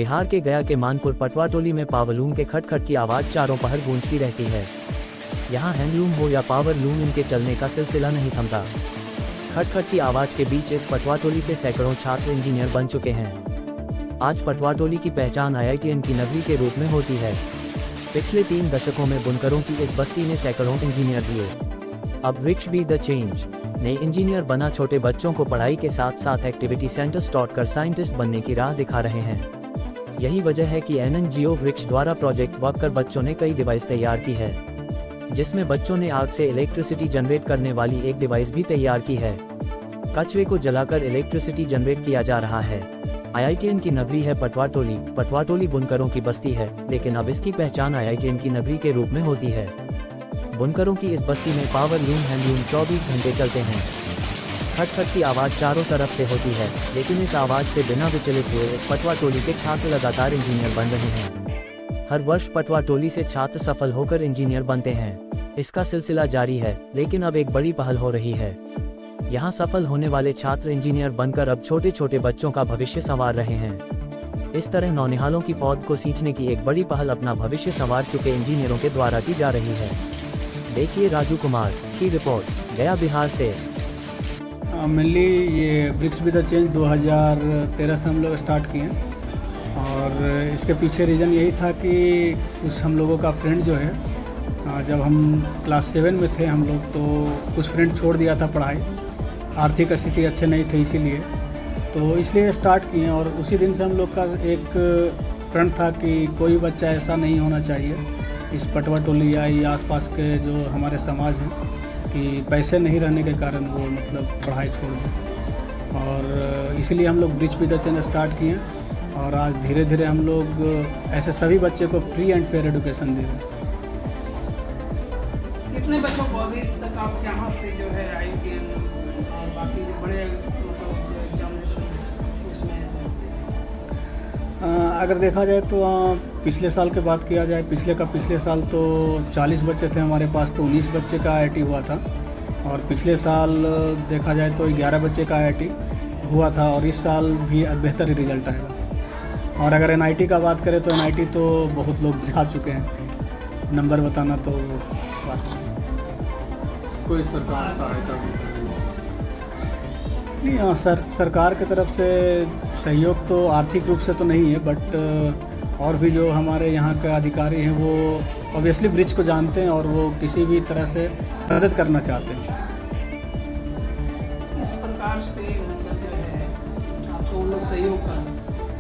बिहार के गया के मानपुर पटवाटोली में पावरलूम के खटखट की आवाज़ चारों पहर गूंजती रहती है। यहाँ हैंडलूम हो या पावर लूम, इनके चलने का सिलसिला नहीं थमता। खटखट की आवाज़ के बीच इस पटवाटोली से सैकड़ों छात्र इंजीनियर बन चुके हैं। आज पटवाटोली की पहचान IITN की नगरी के रूप में होती है। पिछले 3 दशकों में बुनकरों की इस बस्ती ने सैकड़ों इंजीनियर दिए। अब वृक्ष बी द चेंज नए इंजीनियर बना छोटे बच्चों को पढ़ाई के साथ साथ एक्टिविटी सेंटर्स कर साइंटिस्ट बनने की राह दिखा रहे हैं। यही वजह है कि NNGO वृक्ष द्वारा प्रोजेक्ट वर्क कर बच्चों ने कई डिवाइस तैयार की है, जिसमें बच्चों ने आग से इलेक्ट्रिसिटी जनरेट करने वाली एक डिवाइस भी तैयार की है। कचरे को जलाकर इलेक्ट्रिसिटी जनरेट किया जा रहा है। IITN की नगरी है पटवाटोली। पटवाटोली बुनकरों की बस्ती है, लेकिन अब इसकी पहचान IITN की नगरी के रूप में होती है। बुनकरों की इस बस्ती में पावर लूम हैंडलूम 24 घंटे चलते हैं। खटखट की आवाज़ चारों तरफ से होती है, लेकिन इस आवाज़ से बिना विचलित हुए इस पटवाटोली के छात्र लगातार इंजीनियर बन रहे हैं। हर वर्ष पटवाटोली से छात्र सफल होकर इंजीनियर बनते हैं। इसका सिलसिला जारी है, लेकिन अब एक बड़ी पहल हो रही है। यहाँ सफल होने वाले छात्र इंजीनियर बनकर अब छोटे छोटे बच्चों का भविष्य संवार रहे हैं। इस तरह नौनिहालों की पौध को सींचने की एक बड़ी पहल अपना भविष्य संवार चुके इंजीनियरों के द्वारा की जा रही है। देखिए राजू कुमार की रिपोर्ट, गया बिहार से। मेनली ये वृक्ष बी द चेंज 2013 से हम लोग स्टार्ट किए, और इसके पीछे रीज़न यही था कि कुछ हम लोगों का फ्रेंड जो है, जब हम क्लास 7 में थे हम लोग, तो कुछ फ्रेंड छोड़ दिया था पढ़ाई, आर्थिक स्थिति अच्छे नहीं थे इसीलिए, तो इसलिए स्टार्ट किए। और उसी दिन से हम लोग का एक प्रण था कि कोई बच्चा ऐसा नहीं होना चाहिए इस पटवाटोली या आसपास के जो हमारे समाज हैं कि पैसे नहीं रहने के कारण वो मतलब पढ़ाई छोड़ दें। और इसलिए हम लोग वृक्ष बी द चेंज स्टार्ट किए, और आज धीरे धीरे हम लोग ऐसे सभी बच्चे को फ्री एंड फेयर एजुकेशन दे रहे हैं। कितने बच्चों को अभी तक आप यहाँ से जो है IITN और बाकी जो बड़े एग्जामिनेशन इसमें? अगर देखा जाए तो पिछले साल की बात किया जाए, पिछले साल तो 40 बच्चे थे हमारे पास, तो 19 बच्चे का IIT हुआ था। और पिछले साल देखा जाए तो 11 बच्चे का IIT हुआ था, और इस साल भी बेहतर ही रिजल्ट आएगा। और अगर NIT का बात करें तो NIT तो बहुत लोग जा चुके हैं, नंबर बताना तो बात नहीं। कोई सरकार सहायता नहीं, हाँ सरकार की तरफ से सहयोग तो आर्थिक रूप से तो नहीं है, बट और भी जो हमारे यहाँ के अधिकारी हैं वो ऑब्वियसली वृक्ष को जानते हैं और वो किसी भी तरह से मदद करना चाहते हैं। इस प्रकार से मतलब जो है आपको उन लोग सहयोग कर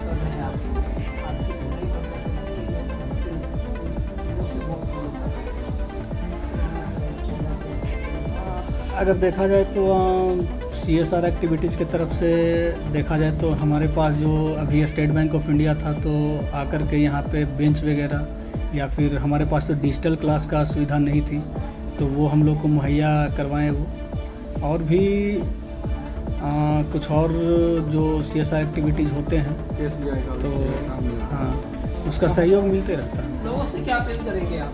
रहे हैं, आप आर्थिक नहीं कर रहे। अगर देखा जाए तो CSR एक्टिविटीज़ की तरफ से देखा जाए तो हमारे पास जो अभी स्टेट बैंक ऑफ इंडिया था, तो आकर के यहाँ पे बेंच वगैरह, या फिर हमारे पास तो डिजिटल क्लास का सुविधा नहीं थी, तो वो हम लोग को मुहैया करवाएं वो। और भी कुछ और जो CSR एक्टिविटीज़ होते हैं SBI का, तो हाँ उसका सहयोग मिलते रहता है। लोगों से क्या अपील करेंगे आप?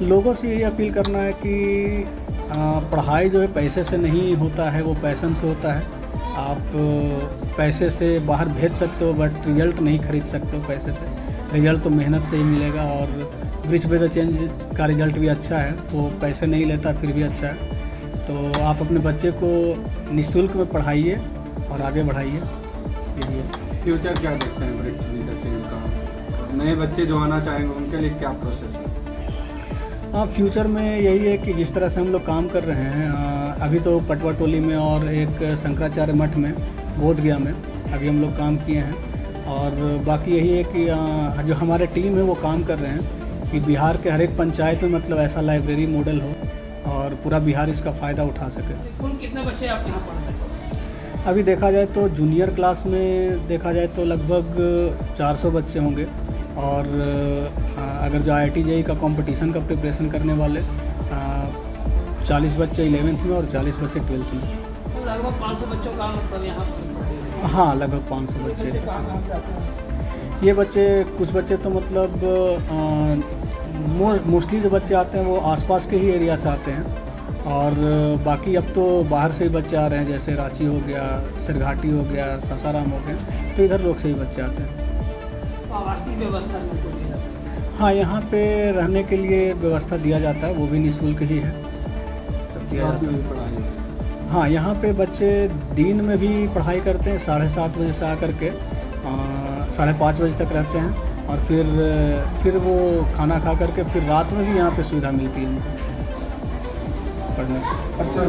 लोगों से यही अपील करना है कि पढ़ाई जो है पैसे से नहीं होता है, वो पैशन से होता है। आप पैसे से बाहर भेज सकते हो, बट रिजल्ट नहीं खरीद सकते हो पैसे से। रिजल्ट तो मेहनत से ही मिलेगा, और वृक्ष बी द चेंज का रिजल्ट भी अच्छा है, वो पैसे नहीं लेता फिर भी अच्छा है। तो आप अपने बच्चे को निःशुल्क में पढ़ाइए और आगे बढ़ाइए, यही है। फ्यूचर क्या देखते हैं वृक्ष बी द चेंज का? नए बच्चे जो आना चाहेंगे उनके लिए क्या प्रोसेस है? हाँ, फ्यूचर में यही है कि जिस तरह से हम लोग काम कर रहे हैं, अभी तो पटवाटोली में और एक शंकराचार्य मठ में, बोधगया में अभी हम लोग काम किए हैं। और बाकी यही है कि जो हमारे टीम है वो काम कर रहे हैं कि बिहार के हर एक पंचायत में मतलब ऐसा लाइब्रेरी मॉडल हो और पूरा बिहार इसका फ़ायदा उठा सके। कुल कितने बच्चे आप यहाँ पढ़ते हैं? अभी देखा जाए तो जूनियर क्लास में देखा जाए तो लगभग 400 बच्चे होंगे, और अगर जो IIT JEE का कंपटीशन का प्रिपरेशन करने वाले 40 बच्चे 11th में और 40 बच्चे 12th में। तो लगभग 500 बच्चों का मतलब यहाँ पर? हाँ, लगभग 500 बच्चे। कहाँ से आते हैं? ये बच्चे, कुछ बच्चे तो मतलब मोस्टली जो बच्चे आते हैं वो आसपास के ही एरिया से आते हैं, और बाकी अब तो बाहर से ही बच्चे आ रहे हैं, जैसे रांची हो गया, सिरघाटी हो गया, सासाराम हो गया, तो इधर लोग से ही बच्चे आते हैं। आवासीय व्यवस्था में उनको दिया जाता है? हाँ, यहाँ पे रहने के लिए व्यवस्था दिया जाता है, वो भी निःशुल्क ही है, सब दिया रात जाता में है। भी पढ़ाई होती है। हाँ, यहाँ पे बच्चे दिन में भी पढ़ाई करते हैं, 7:30 बजे से आकर के 5:30 बजे तक रहते हैं, और फिर वो खाना खा करके फिर रात में भी यहाँ पे सुविधा मिलती है उनको पढ़ने की। अच्छा,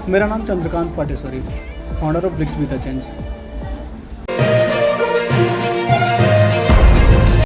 मेरा नाम Chandrakant Pateshwari, founder of BRICS with the change.